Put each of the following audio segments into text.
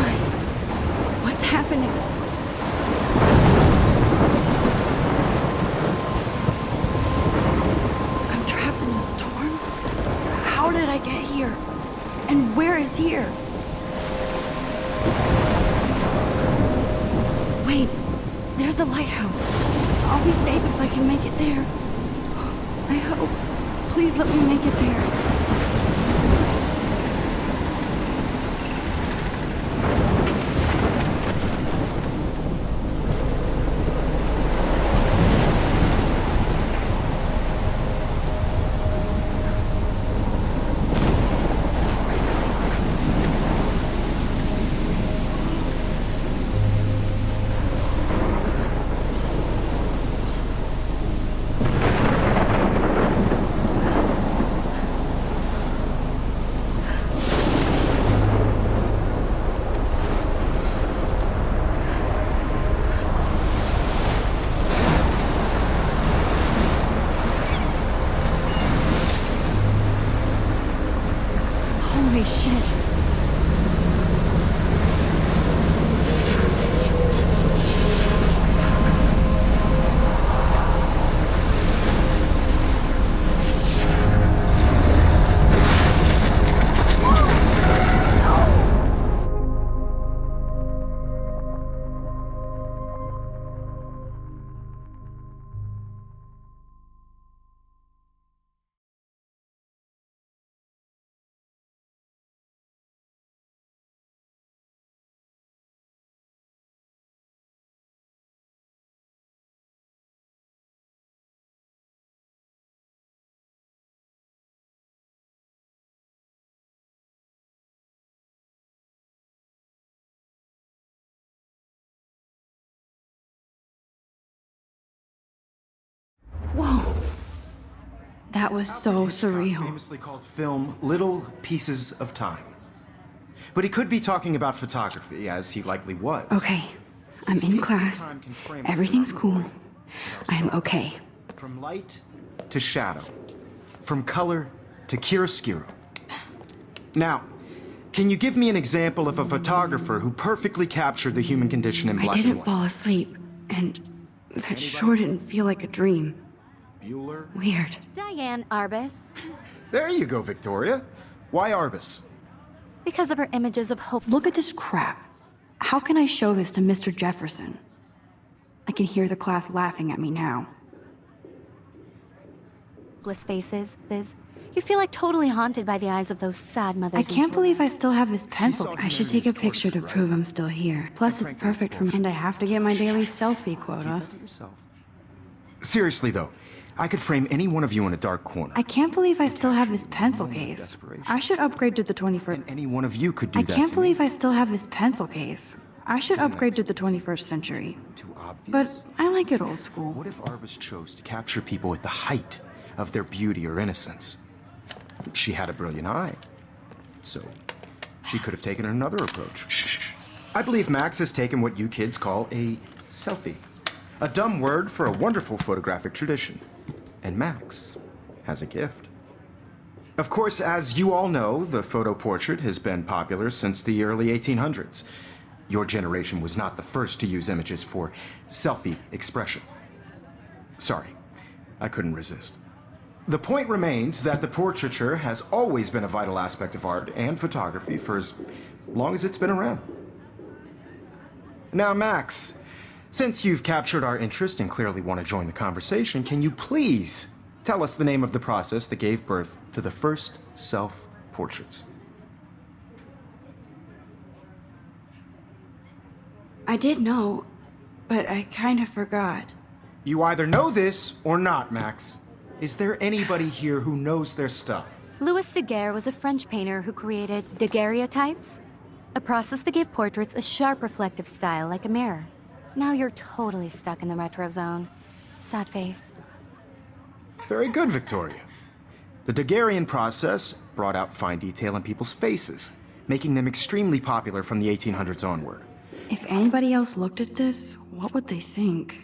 my... What's happening? I'm trapped in a storm? How did I get here? And where is here? Wait, there's the lighthouse. I'll be safe if I can make it there. I hope. Please let me make it there. Holy shit. Whoa. That was so surreal. Famously called film Little Pieces of Time. But he could be talking about photography, as he likely was. Okay, I'm in class. Everything's cool. I'm okay. From light to shadow. From color to chiaroscuro. Now, can you give me an example of a photographer who perfectly captured the human condition in black and I didn't white? fall asleep, and that sure didn't feel like a dream. Bueller? Weird. Diane Arbus. There you go, Victoria. Why Arbus? Because of her images of hope. Look at this crap. How can I show this to Mr. Jefferson? I can hear the class laughing at me now. Hopeless faces. You feel like totally haunted by the eyes of those sad mothers. I and can't children. believe I still have this pencil. saw I should take a picture to prove I'm still here. Plus, it's perfect for me, and I have to get my daily selfie quota. Seriously, though, I could frame any one of you in a dark corner. I can't believe I still have this pencil case. I should upgrade to the 21st. And any one of you could do I that can't to believe me. I still have this pencil case. I should upgrade to the 21st century. Too obvious? But I like it old school. What if Arbus chose to capture people at the height of their beauty or innocence? She had a brilliant eye. So, she could have taken another approach. Shh. I believe Max has taken what you kids call a selfie. A dumb word for a wonderful photographic tradition. And Max has a gift. Of course, as you all know, the photo portrait has been popular since the early 1800s. Your generation was not the first to use images for selfie expression. Sorry, I couldn't resist. The point remains that the portraiture has always been a vital aspect of art and photography for as long as it's been around. Now, Max, since you've captured our interest and clearly want to join the conversation, can you please tell us the name of the process that gave birth to the first self-portraits? I did know, but I kind of forgot. You either know this or not, Max. Is there anybody here who knows their stuff? Louis Daguerre was a French painter who created daguerreotypes, a process that gave portraits a sharp reflective style like a mirror. Now you're totally stuck in the retro zone. Sad face. Very good, Victoria. The Daguerrean process brought out fine detail in people's faces, making them extremely popular from the 1800s onward. If anybody else looked at this, what would they think?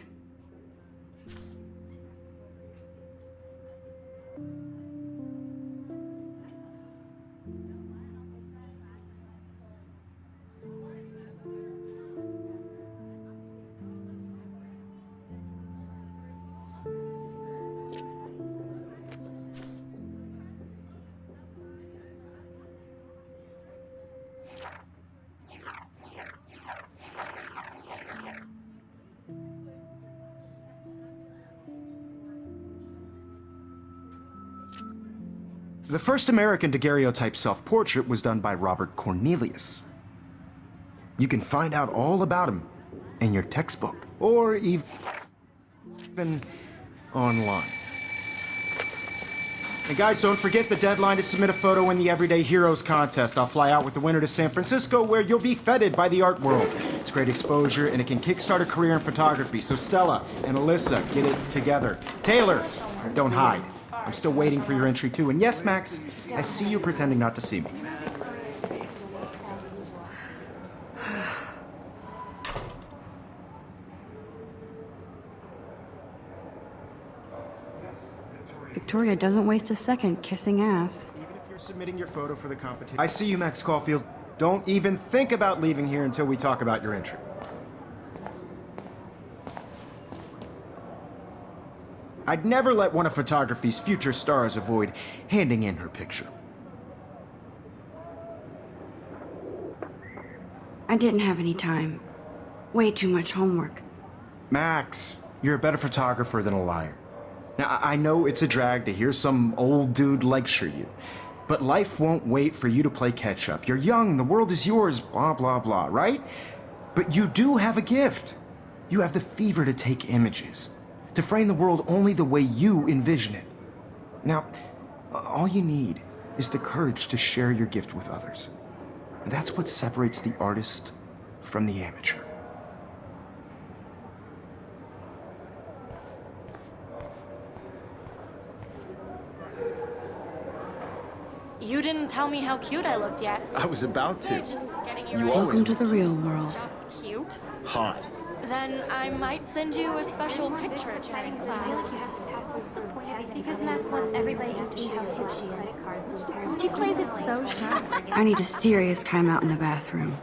The first American daguerreotype self-portrait was done by Robert Cornelius. You can find out all about him in your textbook, or even online. And guys, don't forget the deadline to submit a photo in the Everyday Heroes contest. I'll fly out with the winner to San Francisco, where you'll be feted by the art world. It's great exposure, and it can kickstart a career in photography. So Stella and Alyssa, get it together. Taylor, don't hide. I'm still waiting for your entry too. And yes, Max, I see you pretending not to see me. Victoria doesn't waste a second kissing ass. Even if you're submitting your photo for the competition. I see you, Max Caulfield. Don't even think about leaving here until we talk about your entry. I'd never let one of photography's future stars avoid handing in her picture. I didn't have any time. Way too much homework. Max, you're a better photographer than a liar. Now, I know it's a drag to hear some old dude lecture you, but life won't wait for you to play catch-up. You're young, the world is yours, blah, blah, blah, right? But you do have a gift. You have the fever to take images, to frame the world only the way you envision it. Now, all you need is the courage to share your gift with others. That's what separates the artist from the amateur. You didn't tell me how cute I looked yet. I was about to. Just getting you You right. Welcome to the real world. Just cute. Hot. Then I might send you a special picture. I feel like you have to pass some sort of test because Max wants everybody to see how hip she is. She plays it so sharp. I need a serious timeout in the bathroom.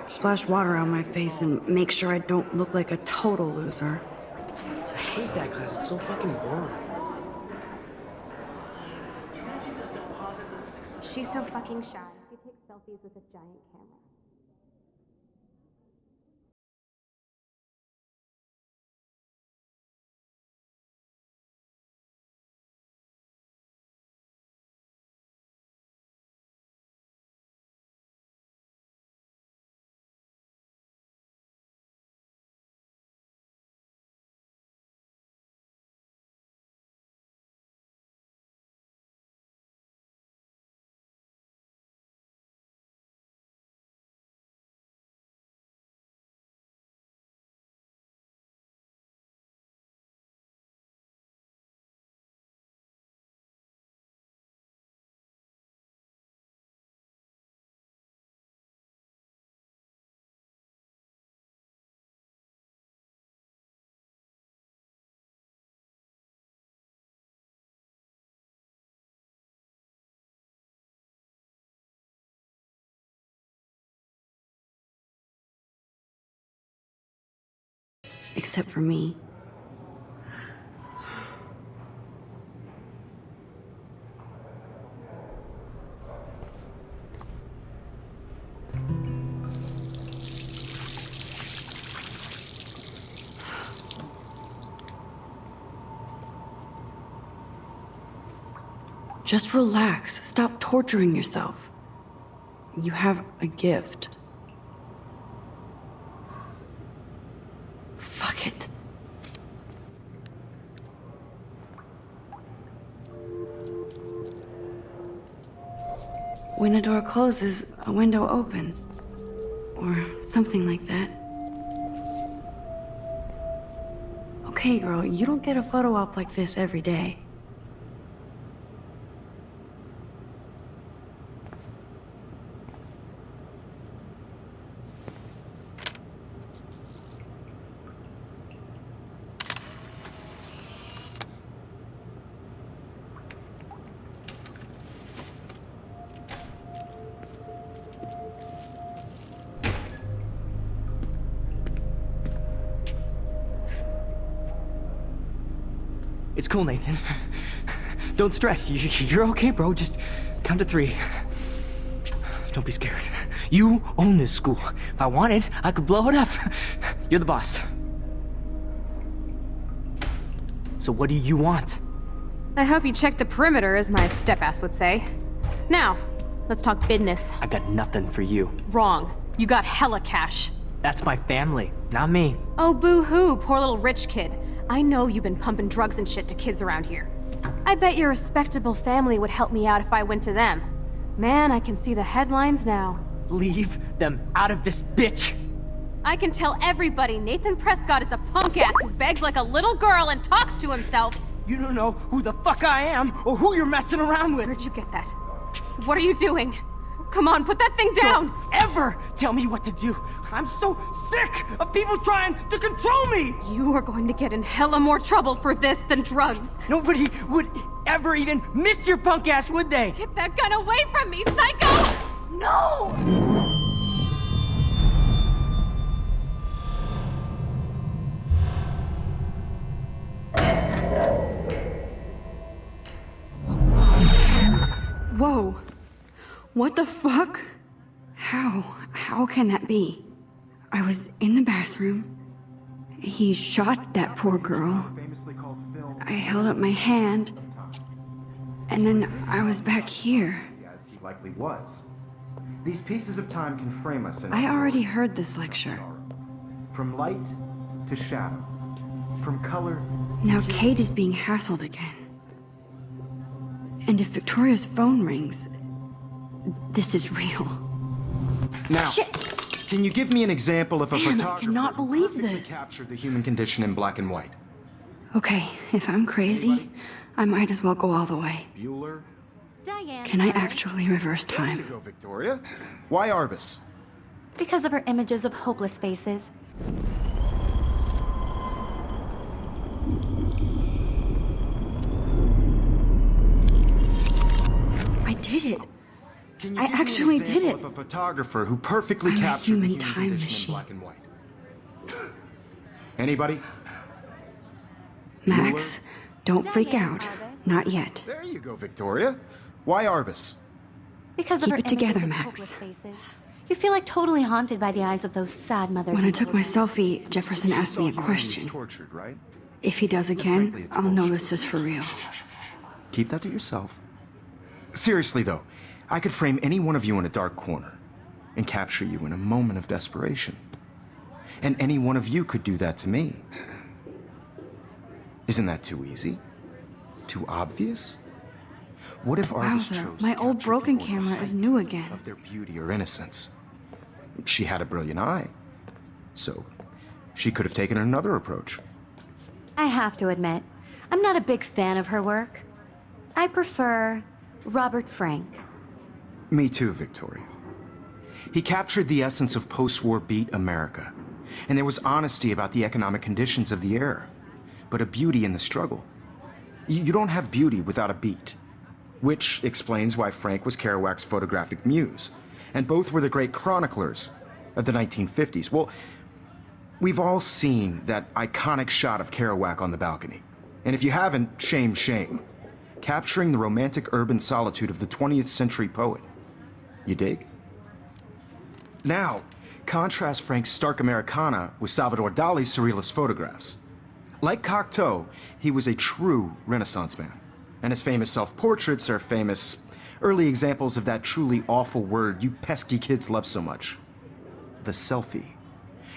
Splash water on my face and make sure I don't look like a total loser. I hate that class. It's so fucking boring. She's so fucking shy. She takes selfies with a giant camera. Except for me. Just relax. Stop torturing yourself. You have a gift. Fuck it. When a door closes, a window opens. Or something like that. Okay, girl, you don't get a photo op like this every day. It's cool, Nathan. Don't stress. You're okay, bro. Just count to 3. Don't be scared. You own this school. If I wanted, I could blow it up. You're the boss. So what do you want? I hope you checked the perimeter, as my step-ass would say. Now, let's talk business. I got nothing for you. Wrong. You got hella cash. That's my family, not me. Oh, boo-hoo, poor little rich kid. I know you've been pumping drugs and shit to kids around here. I bet your respectable family would help me out if I went to them. Man, I can see the headlines now. Leave them out of this bitch! I can tell everybody Nathan Prescott is a punk ass who begs like a little girl and talks to himself. You don't know who the fuck I am or who you're messing around with. Where'd you get that? What are you doing? Come on, put that thing down! Don't ever tell me what to do. I'm so sick of people trying to control me! You are going to get in hella more trouble for this than drugs. Nobody would ever even miss your punk ass, would they? Get that gun away from me, psycho! No! Whoa. What the fuck? How can that be? I was in the bathroom. He shot that poor girl. I held up my hand. And then I was back here. As he likely was. These pieces of time can frame us in I already heard this lecture. from light to shadow, from color. Now Kate is being hassled again. And if Victoria's phone rings, this is real. Now, Shit! can you give me an example of a Damn, I photographer cannot who believe perfectly this. captured the human condition in black and white? Okay, if I'm crazy, I might as well go all the way. Bueller? Diane. Can I Lawrence. actually reverse There you time? go, Victoria. Why Arbus? Because of her images of hopeless faces. I did it. Can you I give me an actually did example it. of a photographer who perfectly I'm a captured the human human time condition machine. in black and white? Anybody? Max, don't freak Diane out. Arbus. Not yet. There you go, Victoria. Why Arbus? Because of Keep her it together, images of Max. hopeless faces. You feel like totally haunted by the eyes of those sad mothers. When I and took my children. selfie, Jefferson asked me a Saw human beings question. tortured, right? If he does frankly, again, it's I'll know bullshit. this is for real. Keep that to yourself. Seriously, though, I could frame any one of you in a dark corner and capture you in a moment of desperation. And any one of you could do that to me. Isn't that too easy? Too obvious? What if Arbus Wowzer, chose my to old capture broken people in the camera is height new again. of their beauty or innocence? She had a brilliant eye, so she could have taken another approach. I have to admit, I'm not a big fan of her work. I prefer Robert Frank. Me too, Victoria. He captured the essence of post-war beat America, and there was honesty about the economic conditions of the era, but a beauty in the struggle. You don't have beauty without a beat, which explains why Frank was Kerouac's photographic muse, and both were the great chroniclers of the 1950s. Well, we've all seen that iconic shot of Kerouac on the balcony, and if you haven't, shame, shame. Capturing the romantic urban solitude of the 20th century poet. You dig? Now, contrast Frank's stark Americana with Salvador Dali's surrealist photographs. Like Cocteau, he was a true Renaissance man, and his famous self-portraits are famous early examples of that truly awful word you pesky kids love so much. The selfie.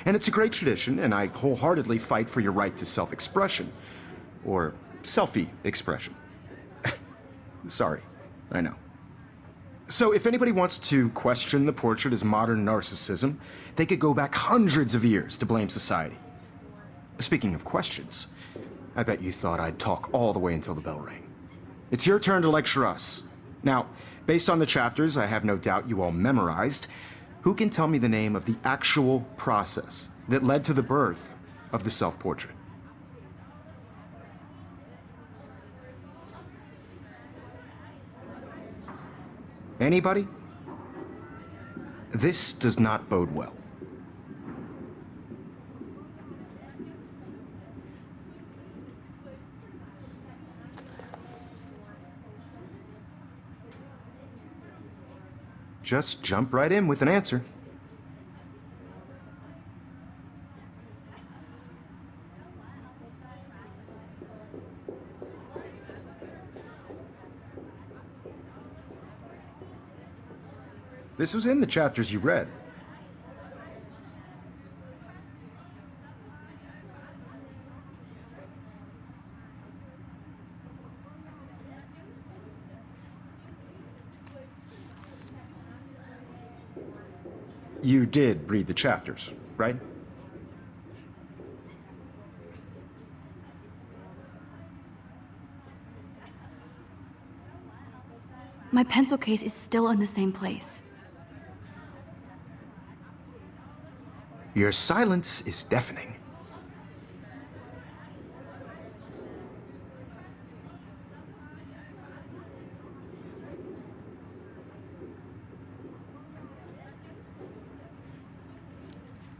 And it's a great tradition, and I wholeheartedly fight for your right to self-expression. Or selfie expression. Sorry, I know. So if anybody wants to question the portrait as modern narcissism, they could go back hundreds of years to blame society. Speaking of questions, I bet you thought I'd talk all the way until the bell rang. It's your turn to lecture us. Now, based on the chapters I have no doubt you all memorized, who can tell me the name of the actual process that led to the birth of the self-portrait? Anybody? This does not bode well. Just jump right in with an answer. This was in the chapters you read. You did read the chapters, right? My pencil case is still in the same place. Your silence is deafening.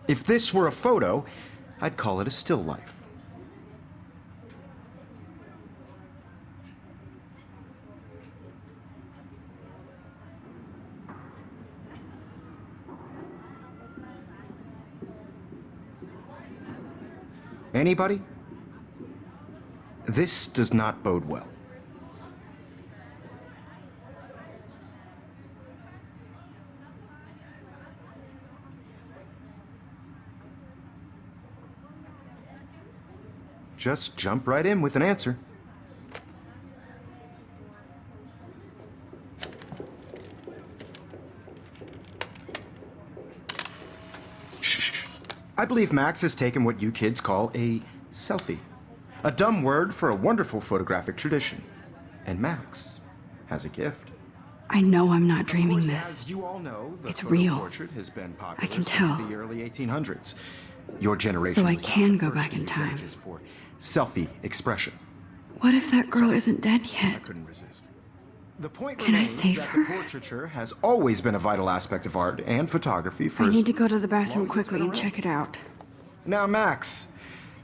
If this were a photo, I'd call it a still life. Anybody? This does not bode well. Just jump right in with an answer. Shh. I believe Max has taken what you kids call a selfie. A dumb word for a wonderful photographic tradition. And Max has a gift. I know I'm not dreaming Of course, this. as you all know, the It's photo real. portrait has been popular I can since tell. the early 1800s. Your generation So I was can the go first back to in use time. images for selfie expression. What if that girl isn't dead I yet? couldn't resist. The point Can I remains save that her? the portraiture has always been a vital aspect of art and photography for I as need to go to the long bathroom as it's quickly been and around. check it out. Now, Max,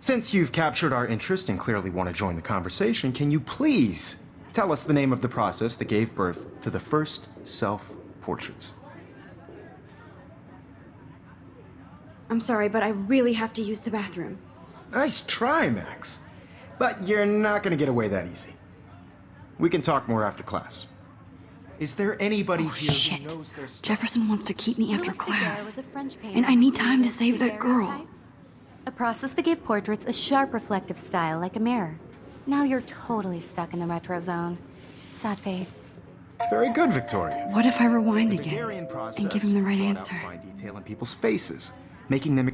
since you've captured our interest and clearly want to join the conversation, can you please tell us the name of the process that gave birth to the first self-portraits? I'm sorry, but I really have to use the bathroom. Nice try, Max. But you're not going to get away that easy. We can talk more after class. Is there anybody Oh, here shit. who knows their stuff? Jefferson wants to keep me after Louis Daguerre class. was a French painter And I who need time to created save that girl. daguerreotypes, a process that gave portraits a sharp reflective style like a mirror. Now you're totally stuck in the retro zone. Sad face. Very good, Victoria. What if I rewind The again Daguerrean process and give him the right brought out answer? fine detail in people's faces, making them.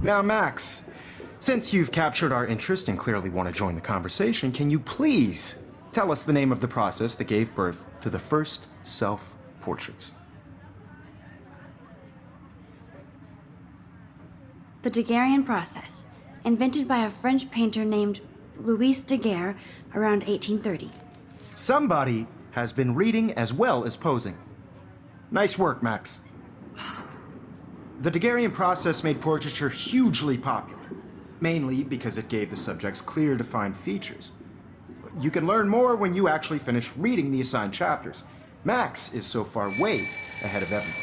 Now, Max, since you've captured our interest and clearly want to join the conversation, can you please tell us the name of the process that gave birth to the first self-portraits? The Daguerrean process, invented by a French painter named Louis Daguerre around 1830. Somebody has been reading as well as posing. Nice work, Max. The Daguerrean process made portraiture hugely popular, mainly because it gave the subjects clear, defined features. You can learn more when you actually finish reading the assigned chapters. Max is so far way ahead of everyone.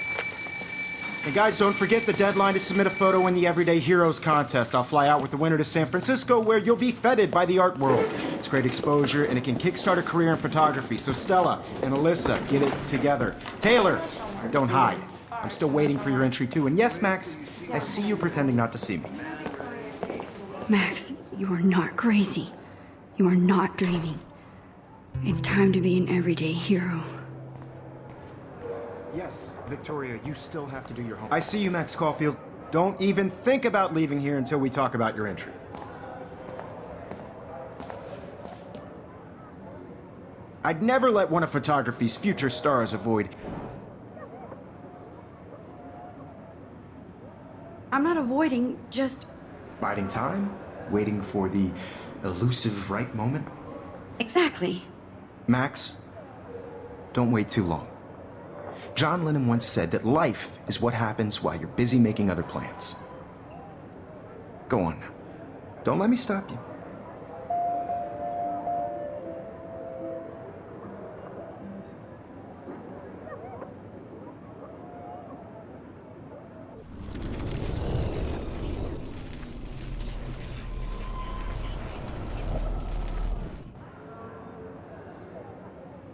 And guys, don't forget the deadline to submit a photo in the Everyday Heroes contest. I'll fly out with the winner to San Francisco, where you'll be feted by the art world. It's great exposure, and it can kickstart a career in photography. So Stella and Alyssa, get it together. Taylor, don't hide. I'm still waiting for your entry too. And yes, Max, I see you pretending not to see me. Max, you are not crazy. You are not dreaming. It's time to be an everyday hero. Yes, Victoria, you still have to do your homework. I see you, Max Caulfield. Don't even think about leaving here until we talk about your entry. I'd never let one of photography's future stars avoid. I'm not avoiding, just Biding time, waiting for the elusive right moment. exactly. Max, don't wait too long. John Lennon once said that life is what happens while you're busy making other plans. Go on now. Don't let me stop you.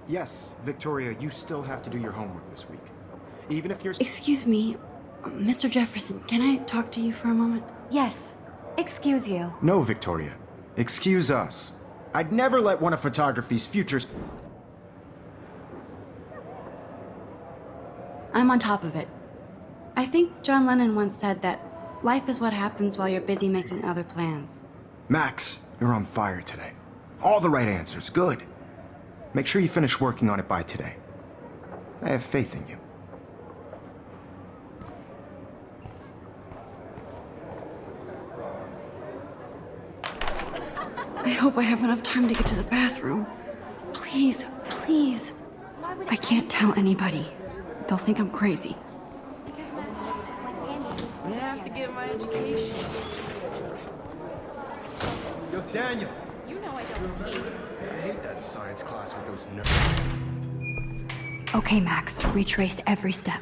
Yes, Victoria, you still have to do your homework this week. Even if you're... Excuse me, Mr. Jefferson, can I talk to you for a moment? Yes. Excuse you. No, Victoria. Excuse us. I'd never let one of photography's futures... I'm on top of it. I think John Lennon once said that life is what happens while you're busy making other plans. Max, you're on fire today. All the right answers. Good. Make sure you finish working on it by today. I have faith in you. I hope I have enough time to get to the bathroom. Please, please. I can't tell anybody. They'll think I'm crazy. I have to get my education. Yo, Daniel. You know I don't tease. I hate that science class with those nerds. Okay, Max, retrace every step.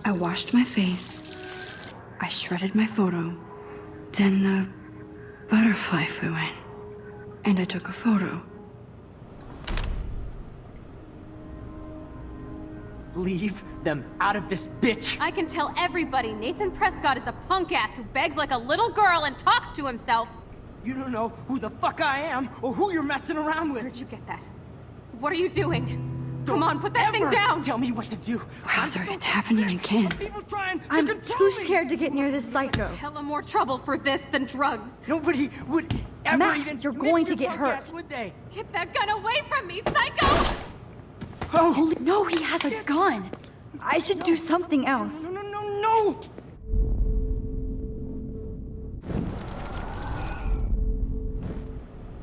I washed my face. I shredded my photo. Then the butterfly flew in. And I took a photo. Leave them out of this bitch! I can tell everybody Nathan Prescott is a punk ass who begs like a little girl and talks to himself. You don't know who the fuck I am or who you're messing around with. Where'd you get that? What are you doing? Come on, put that thing down! Tell me what to do. Wowzer, it's happening again. People trying to I'm control too me. scared to get near this psycho. Hella more trouble for this than drugs. Nobody would ever Max, even you're miss going your to get punk hurt. ass, would they? Get that gun away from me, psycho! Oh! No, he has a gun. I should do something else. No, no, no, no!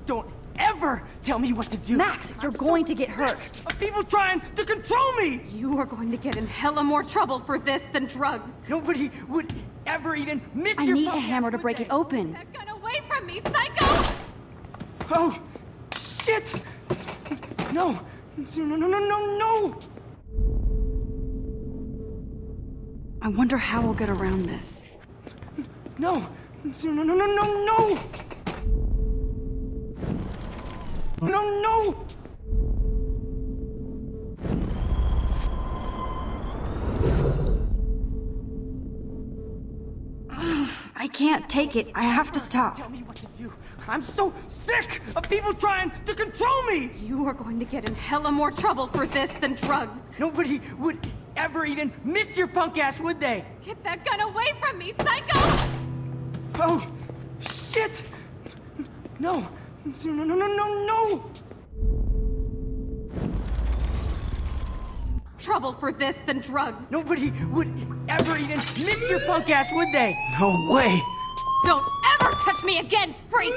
Don't ever tell me what to do! Max, you're going to get hurt. Of people trying to control me! You are going to get in hella more trouble for this than drugs. Nobody would ever even miss I your need a punk hammer ass, to would break they? it open. Get that gun away from me, psycho! Oh, shit! No! No, no, no, no, no! I wonder how we'll get around this. No! No, no, no, no, no, no! No, no! I can't take it. I have to stop. Tell me what to do. I'm so sick of people trying to control me! You are going to get in hella more trouble for this than drugs. Nobody would ever even miss your punk ass, would they? Get that gun away from me, psycho! Oh, shit! No! No, no, no, no, no! Trouble for this than drugs. Nobody would ever even miss your punk ass, would they? No way! Don't ever touch me again, freak!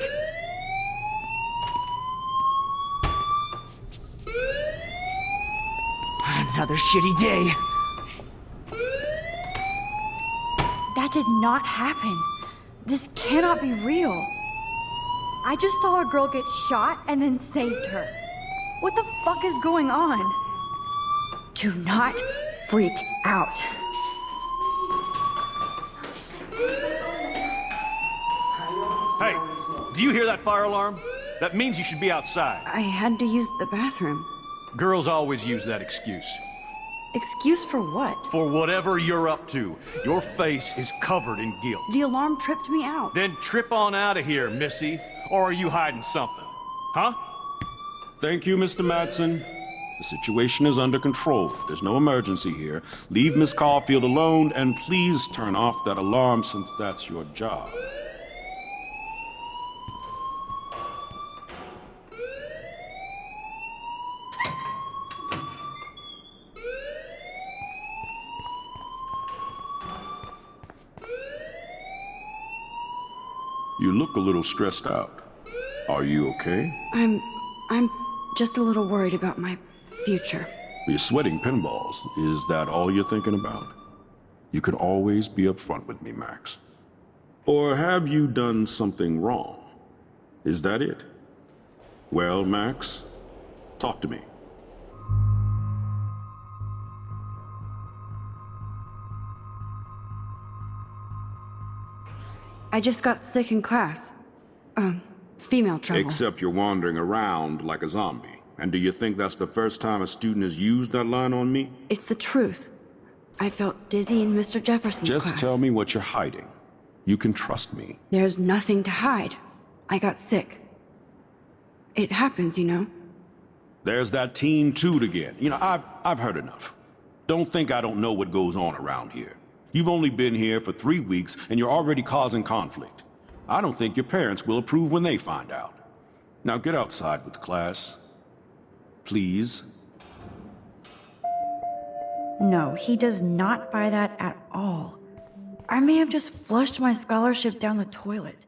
Another shitty day. That did not happen. This cannot be real. I just saw a girl get shot and then saved her. What the fuck is going on? Do not freak out. Hey, do you hear that fire alarm? That means you should be outside. I had to use the bathroom. Girls always use that excuse. Excuse for what? For whatever you're up to, your face is covered in guilt. The alarm tripped me out. Then trip on out of here, Missy. Or are you hiding something? Huh? Thank you, Mr. Madsen. The situation is under control. There's no emergency here. Leave Miss Caulfield alone, and please turn off that alarm since that's your job. You look a little stressed out. Are you okay? I'm just a little worried about my future. You're sweating pinballs. Is that all you're thinking about? You can always be upfront with me, Max. Or have you done something wrong? Is that it? Well, Max, talk to me. I just got sick in class. female trouble. Except you're wandering around like a zombie. And do you think that's the first time a student has used that line on me? It's the truth. I felt dizzy in Mr. Jefferson's class. Just tell me what you're hiding. You can trust me. There's nothing to hide. I got sick. It happens, you know. There's that teen toot again. You know, I've heard enough. Don't think I don't know what goes on around here. You've only been here for 3 weeks, and you're already causing conflict. I don't think your parents will approve when they find out. Now get outside with class. Please. No, he does not buy that at all. I may have just flushed my scholarship down the toilet.